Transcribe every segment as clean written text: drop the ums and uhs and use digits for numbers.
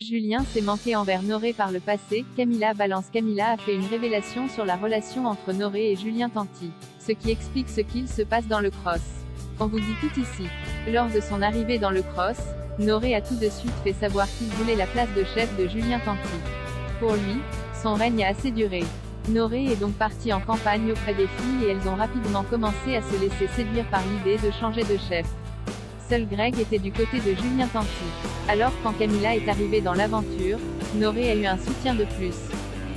Julien s'est manqué envers Noré par le passé. Camila balance. Camila a fait une révélation sur la relation entre Noré et Julien Tanti, ce qui explique ce qu'il se passe dans le cross. On vous dit tout ici. Lors de son arrivée dans le cross, Noré a tout de suite fait savoir qu'il voulait la place de chef de Julien Tanti. Pour lui, son règne a assez duré. Noré est donc parti en campagne auprès des filles et elles ont rapidement commencé à se laisser séduire par l'idée de changer de chef. Seul Greg était du côté de Julien Tanti. Alors quand Camila est arrivée dans l'aventure, Noré a eu un soutien de plus.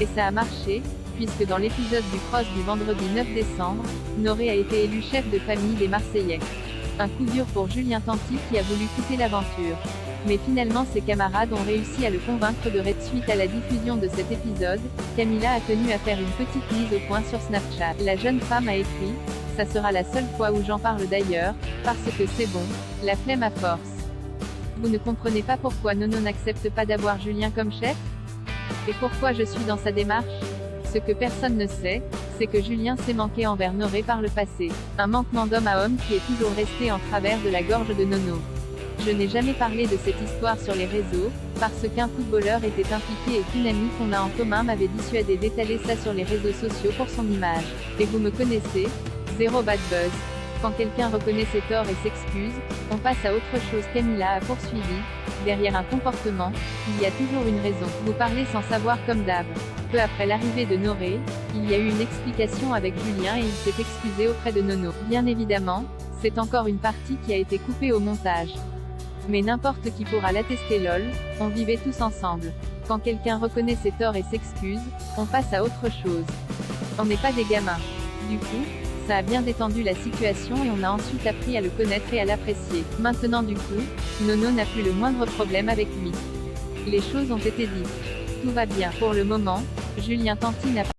Et ça a marché, puisque dans l'épisode du cross du vendredi 9 décembre, Noré a été élu chef de famille des Marseillais. Un coup dur pour Julien Tanti qui a voulu quitter l'aventure. Mais finalement ses camarades ont réussi à le convaincre de rester. Suite à la diffusion de cet épisode, Camila a tenu à faire une petite mise au point sur Snapchat. La jeune femme a écrit « Ça sera la seule fois où j'en parle d'ailleurs, parce que c'est bon, la flemme à force. » Vous ne comprenez pas pourquoi Nono n'accepte pas d'avoir Julien comme chef? Et pourquoi je suis dans sa démarche? Ce que personne ne sait, c'est que Julien s'est manqué envers Noré par le passé. Un manquement d'homme à homme qui est toujours resté en travers de la gorge de Nono. Je n'ai jamais parlé de cette histoire sur les réseaux, parce qu'un footballeur était impliqué et qu'une amie qu'on a en commun m'avait dissuadé d'étaler ça sur les réseaux sociaux pour son image. Et vous me connaissez, zéro bad buzz. Quand quelqu'un reconnaît ses torts et s'excuse, on passe à autre chose. Camila a poursuivi. Derrière un comportement, il y a toujours une raison. Vous parlez sans savoir comme d'hab. Peu après l'arrivée de Noré, il y a eu une explication avec Julien et il s'est excusé auprès de Nono. Bien évidemment, c'est encore une partie qui a été coupée au montage. Mais n'importe qui pourra l'attester. Lol, on vivait tous ensemble. Quand quelqu'un reconnaît ses torts et s'excuse, on passe à autre chose. On n'est pas des gamins. Du coup, ça a bien détendu la situation et on a ensuite appris à le connaître et à l'apprécier. Maintenant du coup, Nono n'a plus le moindre problème avec lui. Les choses ont été dites. Tout va bien. Pour le moment, Julien Tanti n'a pas